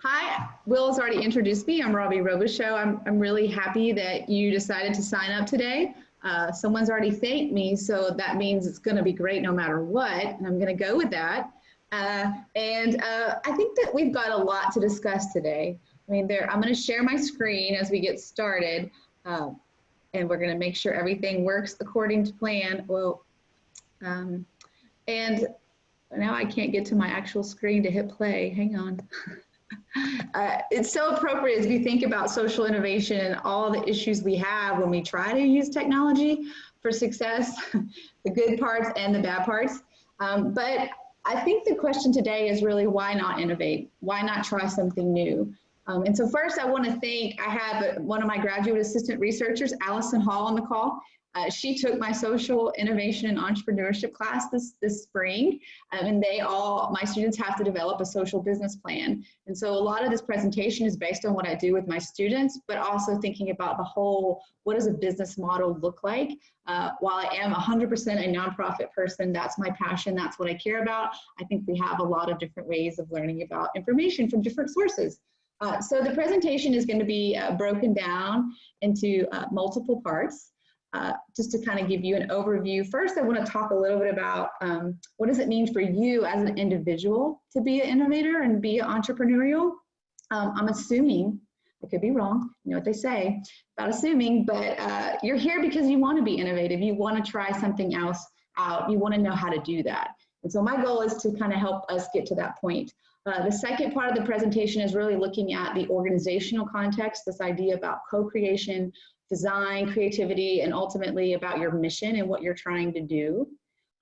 Hi, Will has already introduced me. I'm Robbie Robichau. I'm really happy that you decided to sign up today. Someone's already thanked me, so that means it's going to be great no matter what, and I'm going to go with that. I think that we've got a lot to discuss today. I mean, I'm going to share my screen as we get started, and we're going to make sure everything works according to plan. Well, and now I can't get to my actual screen to hit play. Hang on. It's so appropriate as we think about social innovation and all the issues we have when we try to use technology for success, the good parts and the bad parts. But I think the question today is really, why not innovate? Why not try something new? And so first I want to thank, I have one of my graduate assistant researchers, Allison Hall, on the call. She took my social innovation and entrepreneurship class this spring, and my students have to develop a social business plan. And so a lot of this presentation is based on what I do with my students, but also thinking about the whole, what does a business model look like? While I am 100% a nonprofit person, that's my passion, that's what I care about. I think we have a lot of different ways of learning about information from different sources. So the presentation is going to be broken down into multiple parts. Just to kind of give you an overview. First, I want to talk a little bit about what does it mean for you as an individual to be an innovator and be entrepreneurial. I'm assuming, I could be wrong, you know what they say about assuming, but you're here because you want to be innovative. You want to try something else out. You want to know how to do that. And so my goal is to kind of help us get to that point. The second part of the presentation is really looking at the organizational context, this idea about co-creation, design, creativity, and ultimately about your mission and what you're trying to do.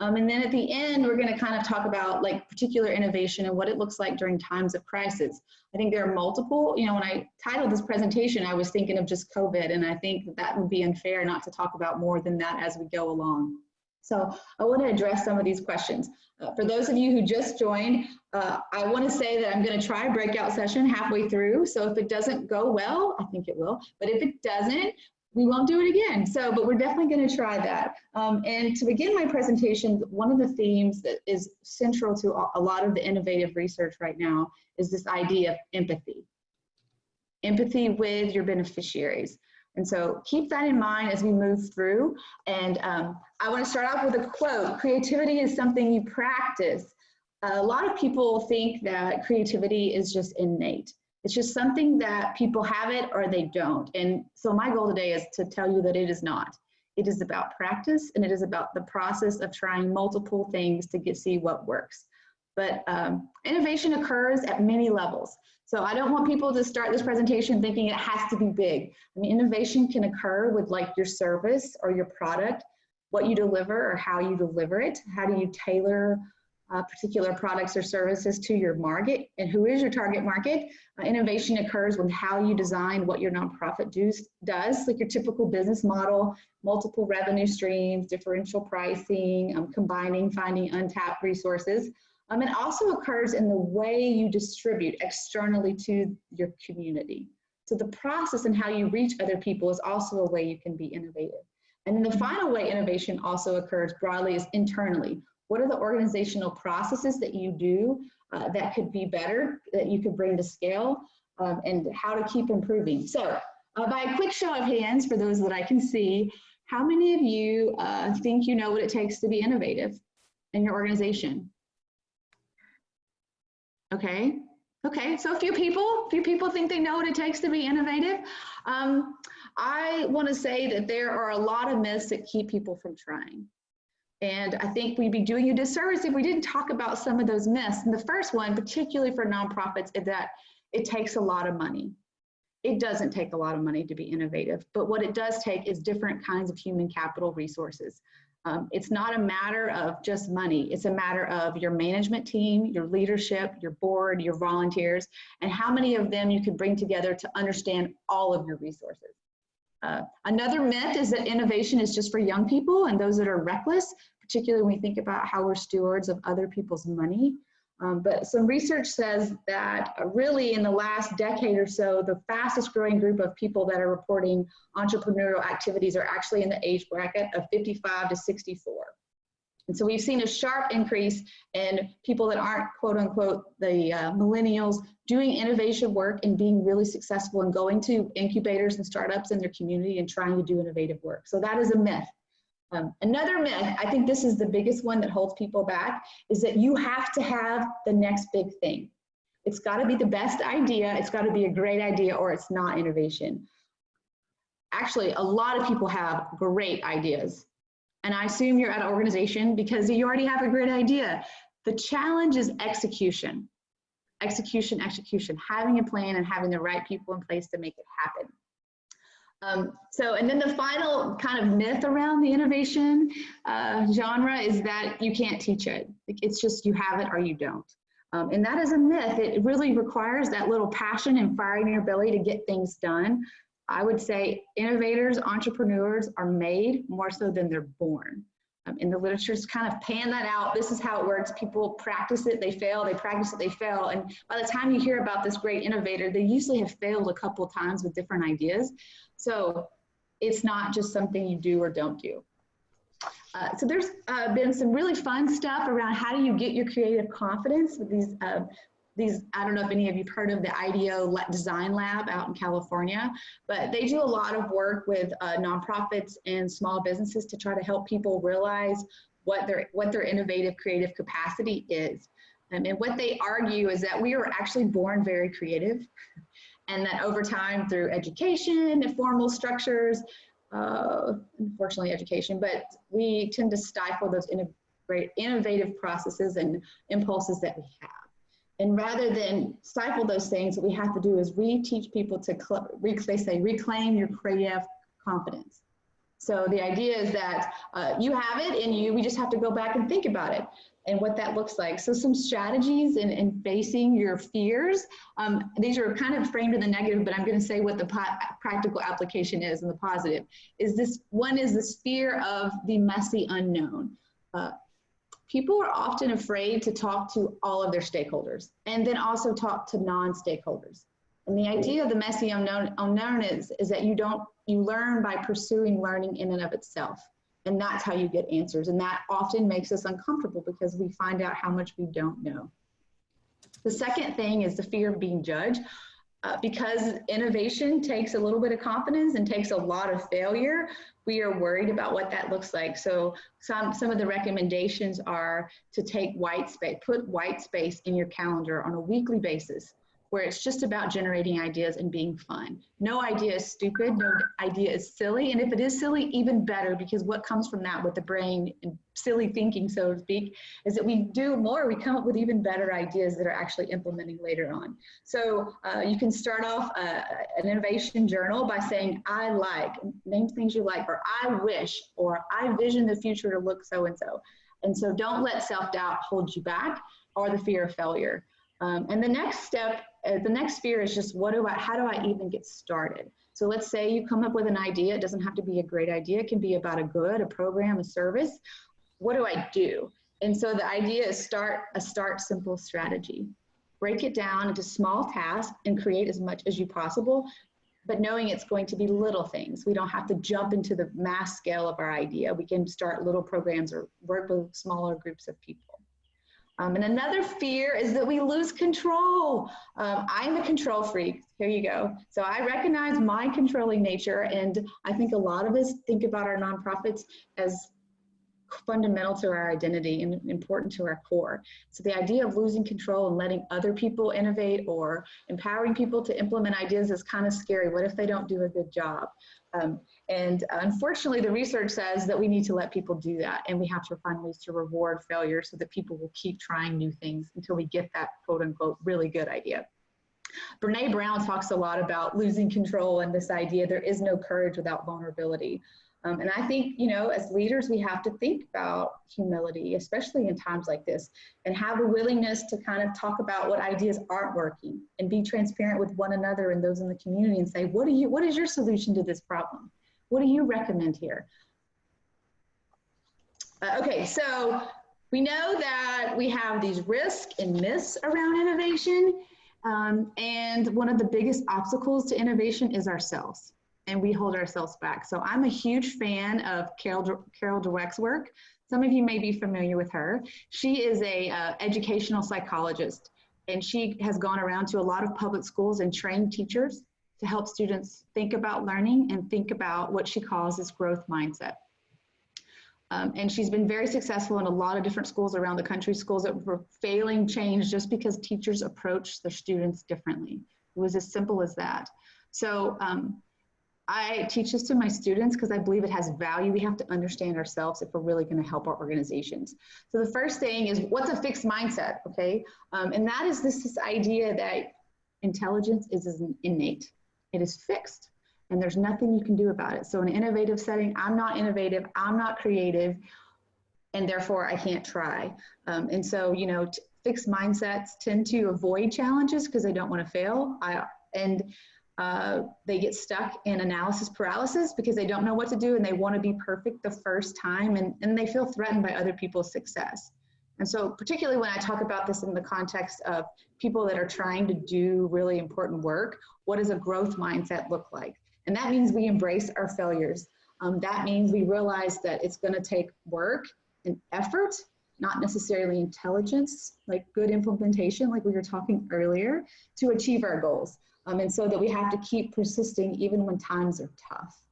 And then at the end, we're going to kind of talk about like particular innovation and what it looks like during times of crisis. I think there are multiple, you know, when I titled this presentation, I was thinking of just COVID, and I think that would be unfair not to talk about more than that as we go along. So I want to address some of these questions. For those of you who just joined, I want to say that I'm going to try a breakout session halfway through. So if it doesn't go well, I think it will, but if it doesn't, we won't do it again. So, but we're definitely going to try that. And to begin my presentation, one of the themes that is central to a lot of the innovative research right now is this idea of empathy. Empathy with your beneficiaries. And so keep that in mind as we move through. And I want to start off with a quote. Creativity is something you practice. A lot of people think that creativity is just innate. It's just something that people have it or they don't. And so my goal today is to tell you that it is not. It is about practice, and it is about the process of trying multiple things to see what works. But innovation occurs at many levels. So I don't want people to start this presentation thinking it has to be big. I mean, innovation can occur with like your service or your product, what you deliver or how you deliver it. How do you tailor particular products or services to your market, and who is your target market? Innovation occurs with how you design what your nonprofit does, like your typical business model, multiple revenue streams, differential pricing, combining, finding untapped resources. It also occurs in the way you distribute externally to your community. So the process and how you reach other people is also a way you can be innovative. And then the final way innovation also occurs broadly is internally. What are the organizational processes that you do that could be better, that you could bring to scale, and how to keep improving? So by a quick show of hands, for those that I can see, how many of you think you know what it takes to be innovative in your organization? Okay, so a few people think they know what it takes to be innovative. I want to say that there are a lot of myths that keep people from trying. And I think we'd be doing you a disservice if we didn't talk about some of those myths. And the first one, particularly for nonprofits, is that it takes a lot of money. It doesn't take a lot of money to be innovative, but what it does take is different kinds of human capital resources. It's not a matter of just money. It's a matter of your management team, your leadership, your board, your volunteers, and how many of them you can bring together to understand all of your resources. Another myth is that innovation is just for young people and those that are reckless, particularly when we think about how we're stewards of other people's money. But some research says that really in the last decade or so, the fastest growing group of people that are reporting entrepreneurial activities are actually in the age bracket of 55 to 64. And so we've seen a sharp increase in people that aren't, quote unquote, the millennials doing innovation work and being really successful and going to incubators and startups in their community and trying to do innovative work. So that is a myth. Another myth, I think this is the biggest one that holds people back, is that you have to have the next big thing. It's got to be the best idea, it's got to be a great idea, or it's not innovation. Actually, a lot of people have great ideas. And I assume you're at an organization because you already have a great idea. The challenge is execution. Execution, having a plan and having the right people in place to make it happen. And then the final kind of myth around the innovation genre is that you can't teach it. It's just you have it or you don't. And that is a myth. It really requires that little passion and fire in your belly to get things done. I would say innovators, entrepreneurs are made more so than they're born. In the literature's kind of pan that out. This is how it works. People practice it, they fail, they practice it, they fail. And by the time you hear about this great innovator, they usually have failed a couple of times with different ideas. So it's not just something you do or don't do. So there's been some really fun stuff around how do you get your creative confidence with these, I don't know if any of you've heard of the IDEO Design Lab out in California, but they do a lot of work with nonprofits and small businesses to try to help people realize what their innovative creative capacity is. And what they argue is that we are actually born very creative, and that over time through education and formal structures, unfortunately education, but we tend to stifle those innovative processes and impulses that we have. And rather than stifle those things, what we have to do is teach people to, reclaim your creative confidence. So the idea is that you have it in you, we just have to go back and think about it and what that looks like. So some strategies in facing your fears, these are kind of framed in the negative, but I'm gonna say what the practical application is and the positive. One is this fear of the messy unknown. People are often afraid to talk to all of their stakeholders and then also talk to non-stakeholders. And the idea of the messy unknown is that you learn by pursuing learning in and of itself. And that's how you get answers. And that often makes us uncomfortable because we find out how much we don't know. The second thing is the fear of being judged. Because innovation takes a little bit of confidence and takes a lot of failure, we are worried about what that looks like. So some of the recommendations are to put white space in your calendar on a weekly basis, where it's just about generating ideas and being fun. No idea is stupid, no idea is silly, and if it is silly, even better, because what comes from that with the brain and silly thinking, so to speak, is that we do more, we come up with even better ideas that are actually implementing later on. So you can start off an innovation journal by saying, I like, name things you like, or I wish, or I vision the future to look so-and-so. And so don't let self-doubt hold you back, or the fear of failure. And the next step, the next fear is just how do I even get started? So let's say you come up with an idea. It doesn't have to be a great idea. It can be about a program, a service. What do I do? And so the idea is start simple strategy. Break it down into small tasks and create as much as you possible, but knowing it's going to be little things. We don't have to jump into the mass scale of our idea. We can start little programs or work with smaller groups of people. And another fear is that we lose control. I'm a control freak. Here you go. So I recognize my controlling nature, and I think a lot of us think about our nonprofits as fundamental to our identity and important to our core. So the idea of losing control and letting other people innovate or empowering people to implement ideas is kind of scary. What if they don't do a good job? And unfortunately, the research says that we need to let people do that, and we have to find ways to reward failure so that people will keep trying new things until we get that quote unquote really good idea. Brene Brown talks a lot about losing control and this idea there is no courage without vulnerability. And I think, as leaders, we have to think about humility, especially in times like this, and have a willingness to kind of talk about what ideas aren't working and be transparent with one another and those in the community and say, what is your solution to this problem? What do you recommend here? Okay, so we know that we have these risks and myths around innovation. And one of the biggest obstacles to innovation is ourselves. and we hold ourselves back. So I'm a huge fan of Carol Dweck's work. Some of you may be familiar with her. She is a educational psychologist, and she has gone around to a lot of public schools and trained teachers to help students think about learning and think about what she calls this growth mindset. And she's been very successful in a lot of different schools around the country, schools that were failing change just because teachers approached their students differently. It was as simple as that. So I teach this to my students because I believe it has value. We have to understand ourselves if we're really going to help our organizations. So the first thing is, what's a fixed mindset, okay? And that is this idea that intelligence is innate. It is fixed, and there's nothing you can do about it. So in an innovative setting, I'm not innovative, I'm not creative, and therefore I can't try. And so, you know, fixed mindsets tend to avoid challenges because they don't want to fail. They get stuck in analysis paralysis because they don't know what to do and they want to be perfect the first time, and they feel threatened by other people's success. And so particularly when I talk about this in the context of people that are trying to do really important work, what does a growth mindset look like? And that means we embrace our failures. That means we realize that it's going to take work and effort, not necessarily intelligence, like good implementation, like we were talking earlier, to achieve our goals. And so that we have to keep persisting even when times are tough.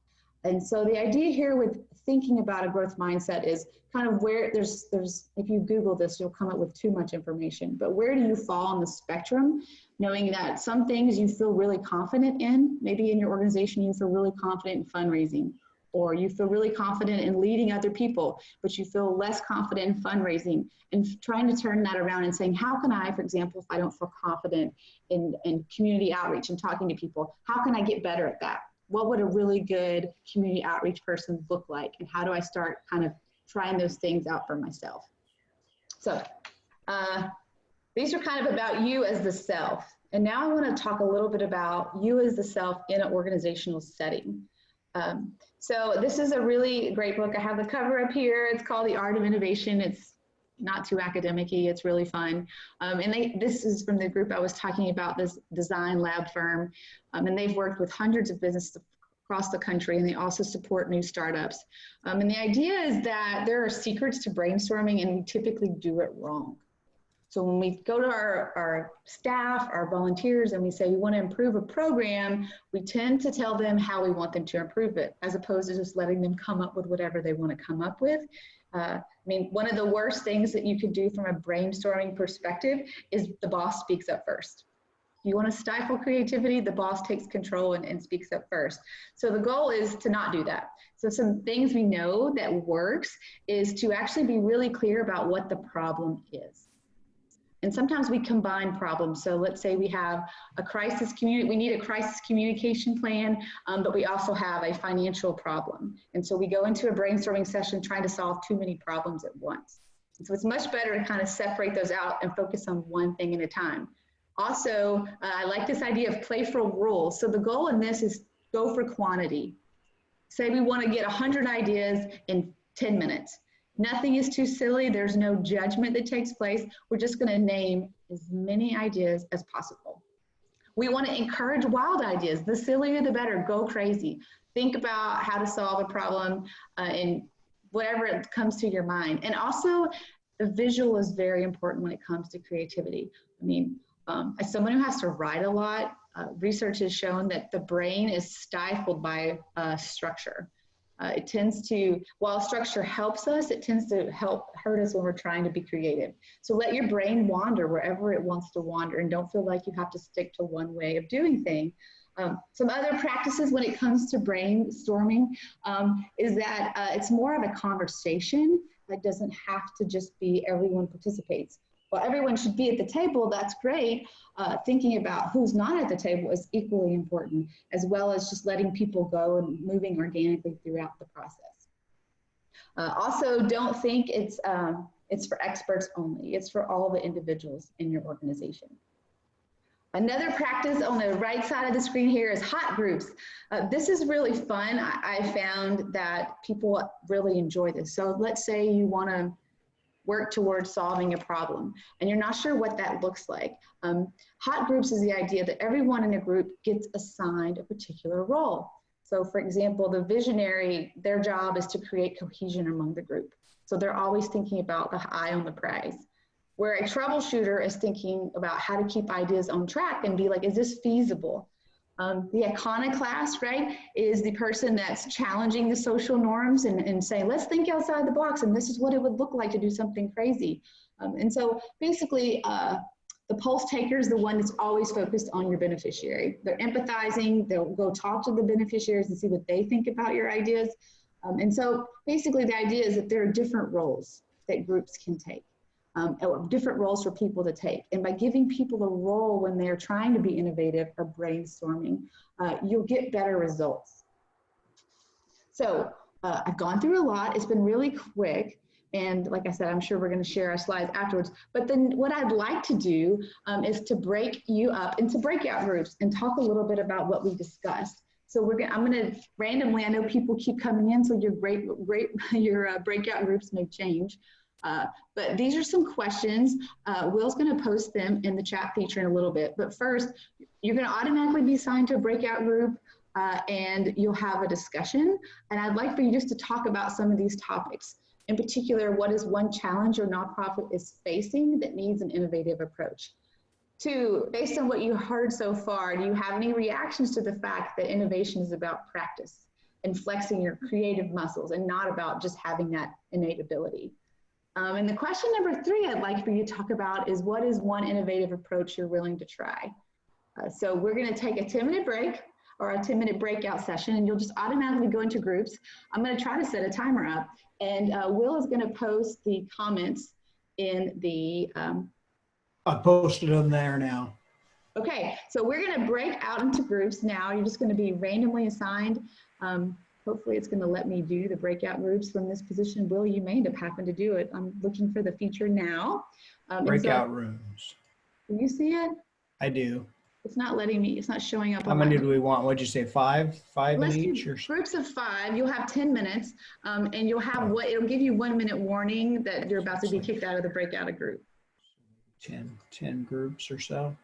And so the idea here with thinking about a growth mindset is kind of where there's if you Google this, you'll come up with too much information, but where do you fall on the spectrum, knowing that some things you feel really confident in, maybe in your organization you feel really confident in fundraising, or you feel really confident in leading other people, but you feel less confident in fundraising, and trying to turn that around and saying, how can I, for example, if I don't feel confident in community outreach and talking to people, how can I get better at that? What would a really good community outreach person look like? And how do I start kind of trying those things out for myself? So these are kind of about you as the self. And now I want to talk a little bit about you as the self in an organizational setting. So this is a really great book. I have the cover up here. It's called The Art of Innovation. It's not too academic-y. It's really fun. This is from the group I was talking about, this design lab firm. And they've worked with hundreds of businesses across the country, and they also support new startups. And the idea is that there are secrets to brainstorming, and we typically do it wrong. So when we go to our staff, our volunteers, and we say we want to improve a program, we tend to tell them how we want them to improve it, as opposed to just letting them come up with whatever they want to come up with. I mean, one of the worst things that you could do from a brainstorming perspective is the boss speaks up first. You want to stifle creativity, the boss takes control and speaks up first. So the goal is to not do that. So some things we know that works is to actually be really clear about what the problem is. And sometimes we combine problems. So let's say we have a crisis we need a crisis communication plan, but we also have a financial problem. And so we go into a brainstorming session trying to solve too many problems at once. And so it's much better to kind of separate those out and focus on one thing at a time. Also, I like this idea of playful rules. So the goal in this is go for quantity. Say we want to get 100 ideas in 10 minutes. Nothing is too silly. There's no judgment that takes place. We're just going to name as many ideas as possible. We want to encourage wild ideas. The sillier, the better. Go crazy. Think about how to solve a problem in whatever comes to your mind. And also, the visual is very important when it comes to creativity. I mean, as someone who has to write a lot, research has shown that the brain is stifled by structure. It tends to, while structure helps us, it tends to hurt us when we're trying to be creative. So let your brain wander wherever it wants to wander, and don't feel like you have to stick to one way of doing things. Some other practices when it comes to brainstorming is that it's more of a conversation. That doesn't have to just be everyone participates. Well, everyone should be at the table, that's great. Thinking about who's not at the table is equally important, as well as just letting people go and moving organically throughout the process. Also, don't think it's for experts only. It's for all the individuals in your organization. Another practice on the right side of the screen here is hot groups. This is really fun. I found that people really enjoy this. So let's say you want to work towards solving a problem, and you're not sure what that looks like. Hot groups is the idea that everyone in a group gets assigned a particular role. So for example, the visionary, their job is to create cohesion among the group. So they're always thinking about the eye on the prize. Where a troubleshooter is thinking about how to keep ideas on track and be like, is this feasible? The iconoclast, right, is the person that's challenging the social norms and saying, let's think outside the box, and this is what it would look like to do something crazy. And so basically, the pulse taker is the one that's always focused on your beneficiary. They're empathizing, they'll go talk to the beneficiaries and see what they think about your ideas. And so basically the idea is that there are different roles that groups can take. Different roles for people to take. And by giving people a role when they're trying to be innovative or brainstorming, you'll get better results. So I've gone through a lot. It's been really quick. And like I said, I'm sure we're going to share our slides afterwards. But then what I'd like to do is to break you up into breakout groups and talk a little bit about what we discussed. So I'm going to randomly, I know people keep coming in, so your breakout groups may change. But these are some questions. Will's going to post them in the chat feature in a little bit. But first, you're going to automatically be assigned to a breakout group and you'll have a discussion. And I'd like for you just to talk about some of these topics. In particular, what is one challenge your nonprofit is facing that needs an innovative approach? 2, based on what you heard so far, do you have any reactions to the fact that innovation is about practice and flexing your creative muscles and not about just having that innate ability? And the question number 3 I'd like for you to talk about is, what is one innovative approach you're willing to try? So we're going to take a 10-minute break or a 10-minute breakout session, and you'll just automatically go into groups. I'm going to try to set a timer up, and Will is going to post the comments in the... I posted them there now. Okay, so we're going to break out into groups now. You're just going to be randomly assigned. Hopefully it's going to let me do the breakout groups from this position. Will, you may end up having to do it. I'm looking for the feature now. Breakout rooms. Do you see it? I do. It's not letting me, it's not showing up. How many do we want? What'd you say, 5? 5 in each? Or... Groups of 5. You'll have 10 minutes and you'll have it'll give you 1-minute warning that you're about to be kicked out of the breakout group. 10 groups or so.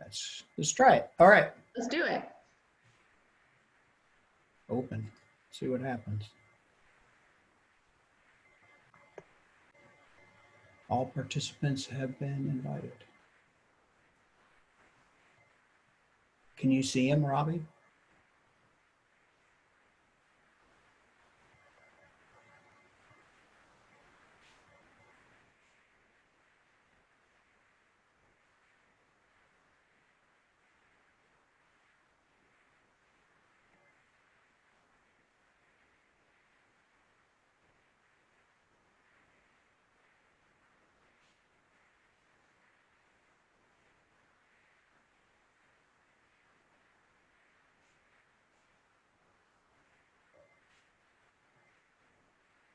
Let's try it. All right. Let's do it. Open. See what happens. All participants have been invited. Can you see him, Robbie?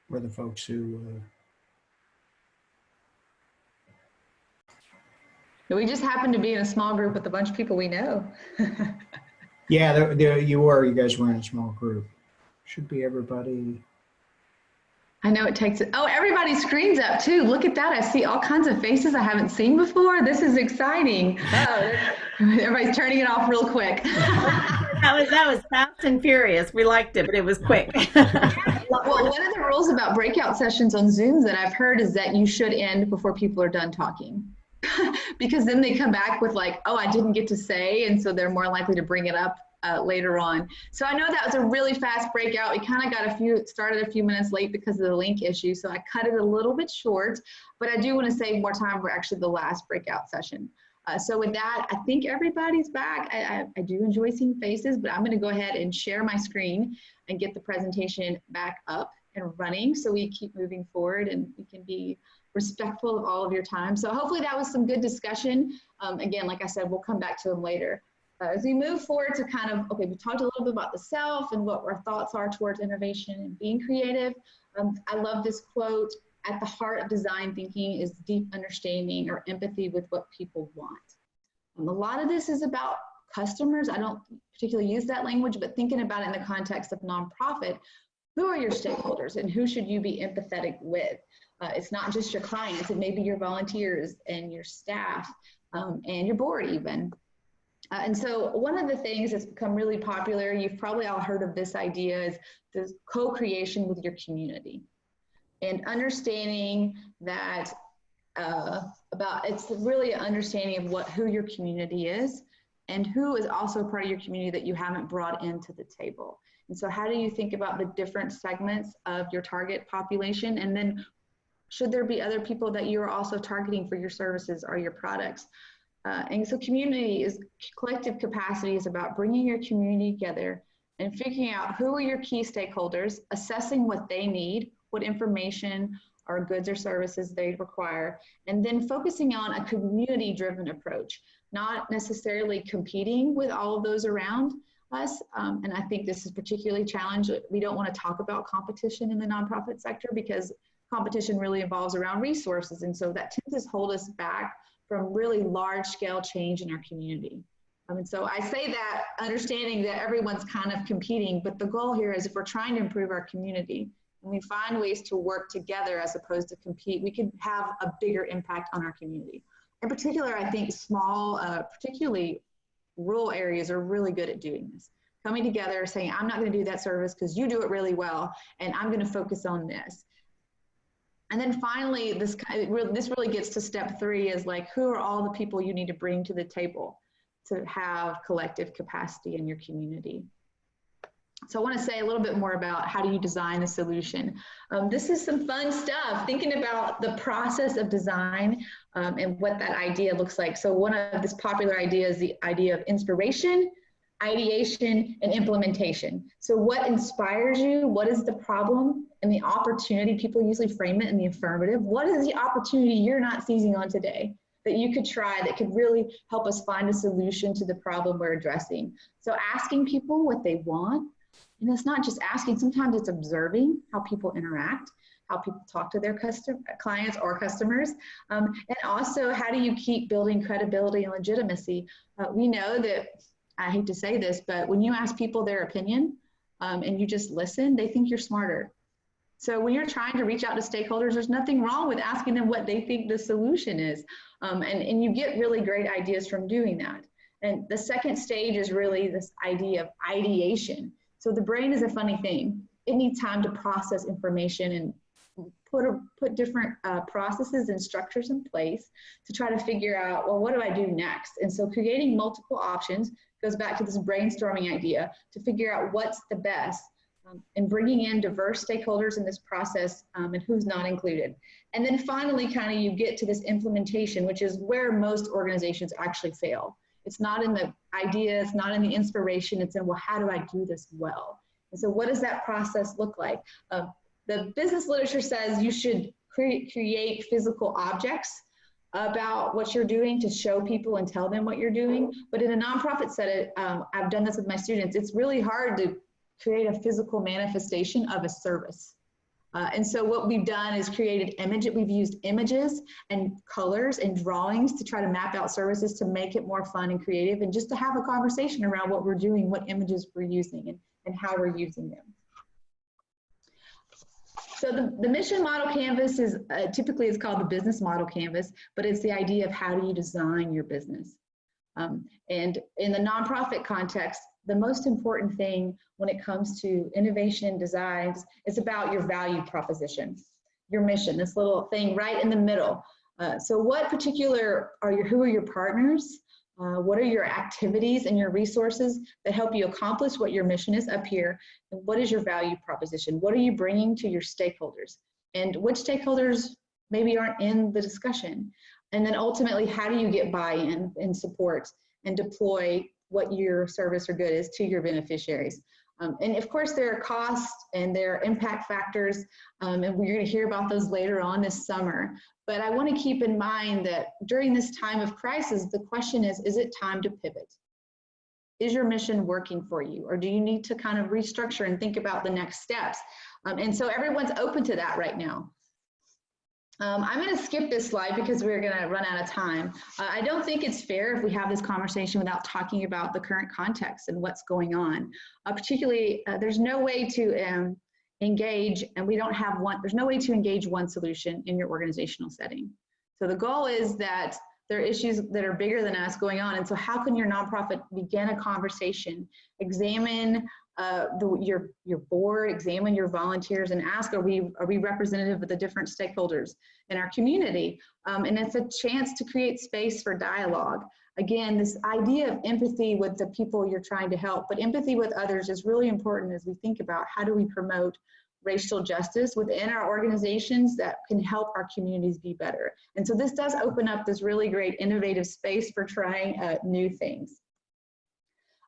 We're the folks who We just happen to be in a small group with a bunch of people we know. yeah, you guys were in a small group. Should be everybody. I know it takes it. Oh, everybody's screen's up too. Look at that. I see all kinds of faces I haven't seen before. This is exciting. Oh, everybody's turning it off real quick. That was fast and furious. We liked it, but it was quick. Well, one of the rules about breakout sessions on Zooms that I've heard is that you should end before people are done talking. Because then they come back with like, oh, I didn't get to say, and so they're more likely to bring it up later on. So I know that was a really fast breakout. We kind of got started a few minutes late because of the link issue, so I cut it a little bit short, but I do want to save more time for actually the last breakout session. So with that, I think everybody's back. I do enjoy seeing faces, but I'm going to go ahead and share my screen and get the presentation back up and running so we keep moving forward and we can be respectful of all of your time. So hopefully that was some good discussion. Again, like I said, we'll come back to them later. As we move forward to kind of, okay, we talked a little bit about the self and what our thoughts are towards innovation and being creative. I love this quote, at the heart of design thinking is deep understanding or empathy with what people want. A lot of this is about customers. I don't particularly use that language, but thinking about it in the context of nonprofit, who are your stakeholders and who should you be empathetic with? It's not just your clients, it may be your volunteers and your staff and your board even. And so one of the things that's become really popular, you've probably all heard of this idea, is this co-creation with your community. And understanding that it's really an understanding of who your community is and who is also part of your community that you haven't brought into the table. And so how do you think about the different segments of your target population? And then should there be other people that you're also targeting for your services or your products? And so collective capacity is about bringing your community together and figuring out who are your key stakeholders, assessing what they need, what information or goods or services they require, and then focusing on a community-driven approach, not necessarily competing with all of those around us. And I think this is particularly challenging. We don't want to talk about competition in the nonprofit sector because competition really involves around resources. And so that tends to hold us back from really large-scale change in our community. And so I say that understanding that everyone's kind of competing, but the goal here is if we're trying to improve our community and we find ways to work together as opposed to compete, we can have a bigger impact on our community. In particular, I think small, particularly rural areas are really good at doing this. Coming together, saying, I'm not going to do that service because you do it really well, and I'm going to focus on this. And then finally, this really gets to step 3 is like, who are all the people you need to bring to the table to have collective capacity in your community? So I want to say a little bit more about how do you design a solution. This is some fun stuff, thinking about the process of design and what that idea looks like. So one of this popular idea is the idea of inspiration, ideation, and implementation. So what inspires you? What is the problem and the opportunity? People usually frame it in the affirmative. What is the opportunity you're not seizing on today that you could try that could really help us find a solution to the problem we're addressing? So asking people what they want, and it's not just asking, sometimes it's observing how people interact, how people talk to their clients or customers, and also how do you keep building credibility and legitimacy? We know that, I hate to say this, but when you ask people their opinion and you just listen, they think you're smarter. So when you're trying to reach out to stakeholders, there's nothing wrong with asking them what they think the solution is. And you get really great ideas from doing that. And the second stage is really this idea of ideation. So the brain is a funny thing. It needs time to process information and put different processes and structures in place to try to figure out, well, what do I do next? And so creating multiple options goes back to this brainstorming idea to figure out what's the best and bringing in diverse stakeholders in this process and who's not included. And then finally, kind of you get to this implementation, which is where most organizations actually fail. It's not in the idea, it's not in the inspiration, it's in, well, how do I do this well? And so what does that process look like? The business literature says you should create physical objects about what you're doing to show people and tell them what you're doing. But in a nonprofit setting, I've done this with my students, it's really hard to create a physical manifestation of a service. And so what we've done is we've used images and colors and drawings to try to map out services to make it more fun and creative and just to have a conversation around what we're doing, what images we're using and how we're using them. So the mission model canvas is typically it's called the business model canvas, but it's the idea of how do you design your business. And in the nonprofit context, the most important thing when it comes to innovation and designs is about your value proposition, your mission, this little thing right in the middle. So what particular who are your partners? What are your activities and your resources that help you accomplish what your mission is up here? And what is your value proposition? What are you bringing to your stakeholders? And which stakeholders maybe aren't in the discussion? And then ultimately, how do you get buy-in and support and deploy what your service or good is to your beneficiaries? And of course, there are costs and there are impact factors, and we're going to hear about those later on this summer. But I want to keep in mind that during this time of crisis, the question is it time to pivot? Is your mission working for you? Or do you need to kind of restructure and think about the next steps? And so everyone's open to that right now. I'm going to skip this slide because we're going to run out of time. I don't think it's fair if we have this conversation without talking about the current context and what's going on. Particularly, there's no way to engage, and there's no way to engage one solution in your organizational setting. So the goal is that There are issues that are bigger than us going on. And so how can your nonprofit begin a conversation, examine your board, examine your volunteers, and ask, are we representative of the different stakeholders in our community? And it's a chance to create space for dialogue. Again, this idea of empathy with the people you're trying to help, but empathy with others is really important as we think about how do we promote racial justice within our organizations that can help our communities be better. And so this does open up this really great innovative space for trying new things.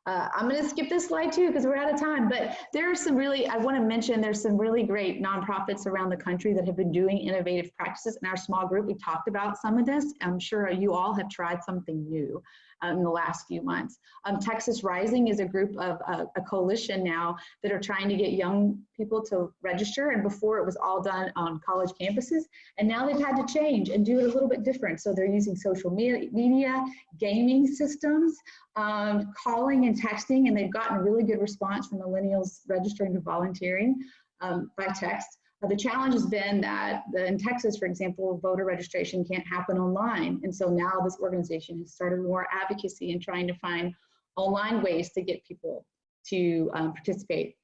I'm going to skip this slide too because we're out of time, but there are some really, I want to mention there's some really great nonprofits around the country that have been doing innovative practices. In our small group, we talked about some of this. I'm sure you all have tried something new in the last few months. Texas Rising is a group of a coalition now that are trying to get young people to register. And before it was all done on college campuses. And now they've had to change and do it a little bit different. So they're using social media, gaming systems, calling and texting, and they've gotten a really good response from millennials registering to volunteering by text. The challenge has been that in Texas, for example, voter registration can't happen online. And so now this organization has started more advocacy in trying to find online ways to get people to participate.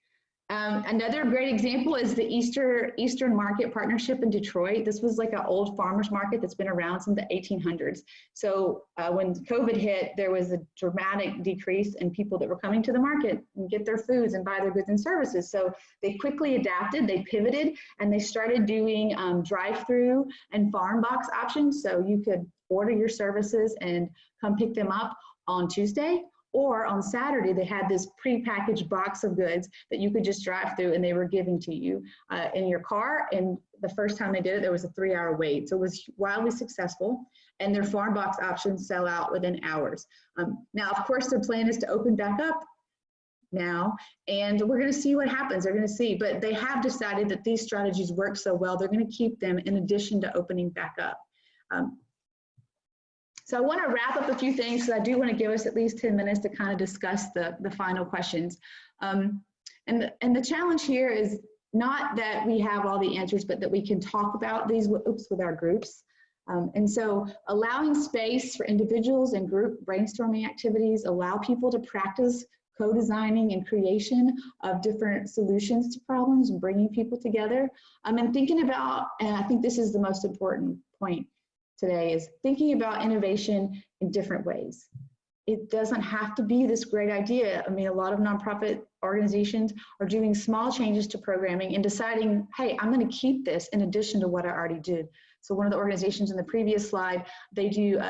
Another great example is the Eastern Market Partnership in Detroit. This was like an old farmers market that's been around since the 1800s. So when COVID hit, there was a dramatic decrease in people that were coming to the market and get their foods and buy their goods and services. So they quickly adapted, they pivoted, and they started doing drive-through and farm box options. So you could order your services and come pick them up on Tuesday. Or on Saturday, they had this pre-packaged box of goods that you could just drive through and they were giving to you in your car. And the first time they did it, there was a 3-hour wait. So it was wildly successful. And their farm box options sell out within hours. Now, of course, their plan is to open back up now, and we're going to see what happens. They're going to see, but they have decided that these strategies work so well, they're going to keep them in addition to opening back up. So I want to wrap up a few things, so I do want to give us at least 10 minutes to kind of discuss the final questions. And the challenge here is not that we have all the answers, but that we can talk about these with our groups. And so allowing space for individuals and group brainstorming activities, allow people to practice co-designing and creation of different solutions to problems and bringing people together. And thinking about, and I think this is the most important point today, is thinking about innovation in different ways. It doesn't have to be this great idea. I mean, a lot of nonprofit organizations are doing small changes to programming and deciding, hey, I'm going to keep this in addition to what I already did. So one of the organizations in the previous slide, they do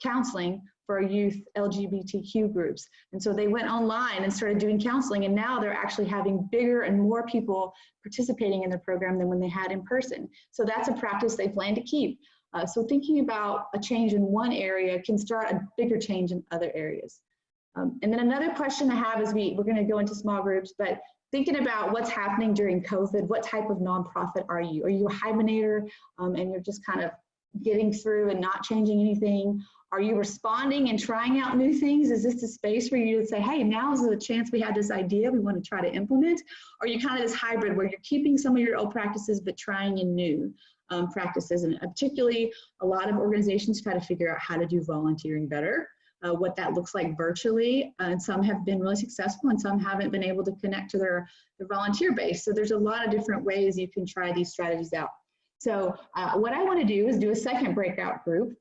counseling for youth LGBTQ groups. And so they went online and started doing counseling, and now they're actually having bigger and more people participating in the program than when they had in person. So that's a practice they plan to keep. So thinking about a change in one area can start a bigger change in other areas. And then another question I have is we're going to go into small groups, but thinking about what's happening during COVID, what type of nonprofit are you? Are you a hibernator and you're just kind of getting through and not changing anything? Are you responding and trying out new things? Is this a space for you to say, hey, now's the chance we had this idea we want to try to implement? Or are you kind of this hybrid where you're keeping some of your old practices but trying in new practices? And particularly, a lot of organizations try to figure out how to do volunteering better, what that looks like virtually. And some have been really successful and some haven't been able to connect to their volunteer base. So there's a lot of different ways you can try these strategies out. So what I want to do is do a second breakout group.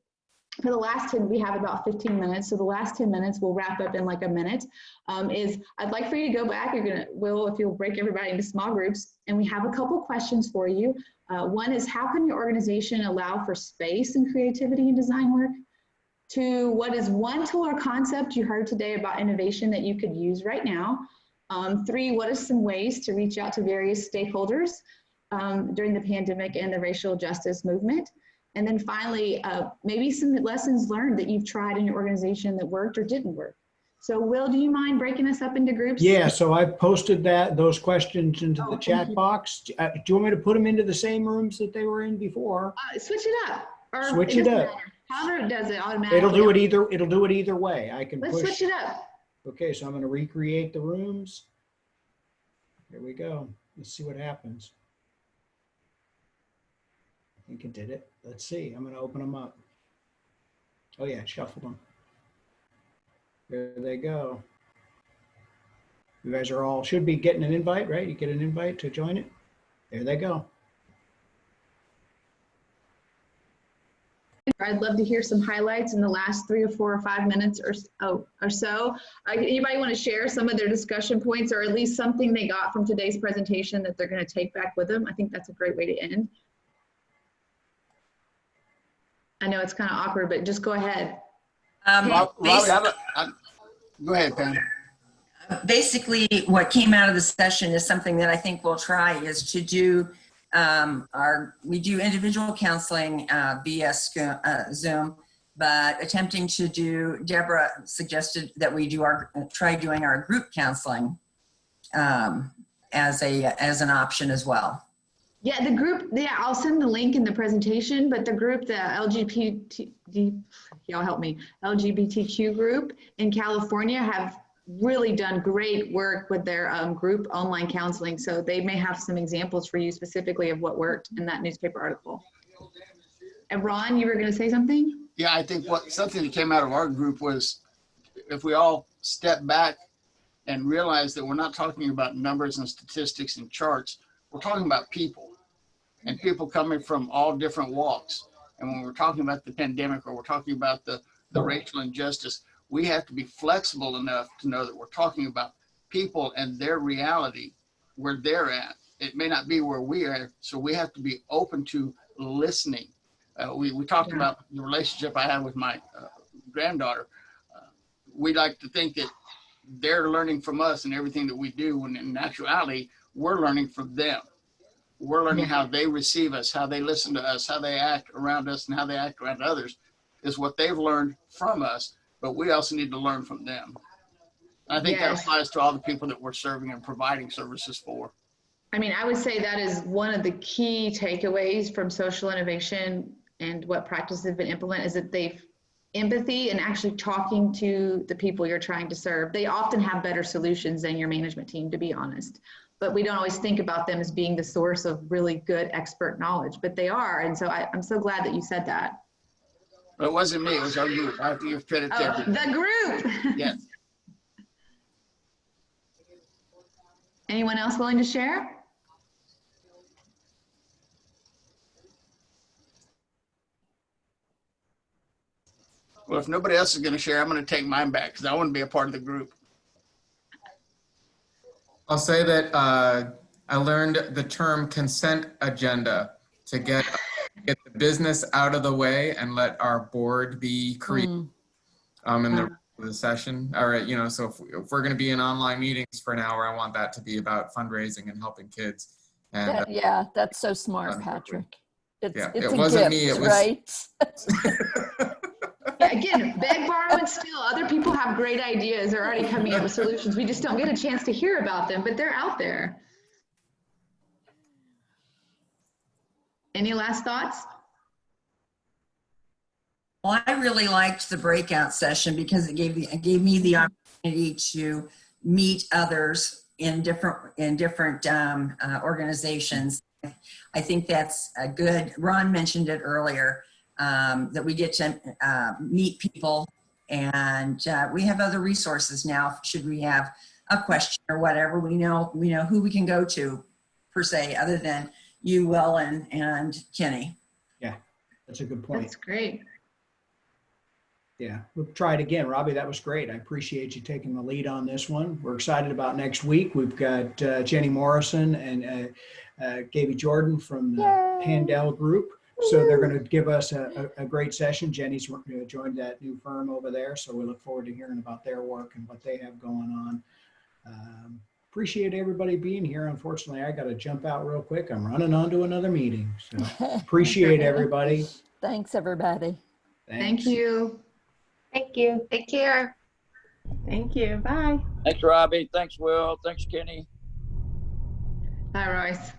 For the last 10, we have about 15 minutes. So the last 10 minutes, we'll wrap up in like a minute, I'd like for you to go back. If you'll break everybody into small groups, and we have a couple questions for you. One is, how can your organization allow for space and creativity in design work? 2, what is one tool or concept you heard today about innovation that you could use right now? 3, what are some ways to reach out to various stakeholders during the pandemic and the racial justice movement? And then finally, maybe some lessons learned that you've tried in your organization that worked or didn't work. So Will, do you mind breaking us up into groups? Yeah, so I've posted those questions into the chat box. Do you want me to put them into the same rooms that they were in before? Switch it up. Or Switch it up. However it does it automatically. It'll do it either way. I can Let's switch it up. Okay, so I'm going to recreate the rooms. Here we go. Let's see what happens. I think it did it. Let's see. I'm going to open them up. Oh yeah, shuffled them. There they go. You guys are all, should be getting an invite, right? You get an invite to join it. There they go. I'd love to hear some highlights in the last 3 or 4 or 5 minutes or so. Anybody want to share some of their discussion points, or at least something they got from today's presentation that they're going to take back with them? I think that's a great way to end. I know it's kind of awkward, but just go ahead. Robbie, go ahead, Pam. Basically, what came out of the session is something that I think we'll try is to do we do individual counseling via Zoom, but attempting to do, Deborah suggested that we do try doing our group counseling as an option as well. Yeah, the group, yeah, I'll send the link in the presentation, but the group, the y'all help me, LGBTQ group in California have really done great work with their group online counseling. So they may have some examples for you specifically of what worked in that newspaper article. And Ron, you were going to say something? Yeah, I think something that came out of our group was if we all step back and realize that we're not talking about numbers and statistics and charts, we're talking about people, and people coming from all different walks. And when we're talking about the pandemic, or we're talking about the racial injustice, we have to be flexible enough to know that we're talking about people and their reality, where they're at. It may not be where we are, so we have to be open to listening. We talked about the relationship I have with my granddaughter. We like to think that they're learning from us and everything that we do, when in actuality, we're learning from them. We're learning how they receive us, how they listen to us, how they act around us, and how they act around others is what they've learned from us, but we also need to learn from them. I think that applies to all the people that we're serving and providing services for. I mean, I would say that is one of the key takeaways from social innovation and what practices have been implemented, is that they've empathy and actually talking to the people you're trying to serve. They often have better solutions than your management team, to be honest. But we don't always think about them as being the source of really good expert knowledge, but they are. And so I'm so glad that you said that. But it wasn't me, it was our group. I have to give credit to everyone. The group. Yes. Anyone else willing to share? Well, if nobody else is going to share, I'm going to take mine back because I want to be a part of the group. I'll say that I learned the term consent agenda to get the business out of the way and let our board be creative in the session. All right, so if we're going to be in online meetings for an hour, I want that to be about fundraising and helping kids. And yeah, that's so smart, Patrick. It's it a wasn't gift, me. It was right? Again, beg, borrow, and steal. Other people have great ideas. They're already coming up with solutions. We just don't get a chance to hear about them, but they're out there. Any last thoughts? Well, I really liked the breakout session because it gave me the opportunity to meet others in different organizations. I think that's a good. Ron mentioned it earlier, that we get to meet people, and we have other resources now. Should we have a question or whatever, we know who we can go to, per se, other than you, Will, and Kenny. Yeah, that's a good point. That's great. Yeah, we'll try it again. Robbie, that was great. I appreciate you taking the lead on this one. We're excited about next week. We've got Jenny Morrison and Gaby Jordan from the Handel Group. So they're going to give us a great session. Jenny's joined that new firm over there. So we look forward to hearing about their work and what they have going on. Appreciate everybody being here. Unfortunately, I got to jump out real quick. I'm running on to another meeting. So appreciate everybody. Thanks, everybody. Thank you. Thank you. Take care. Thank you. Bye. Thanks, Robbie. Thanks, Will. Thanks, Kenny. Bye, Royce.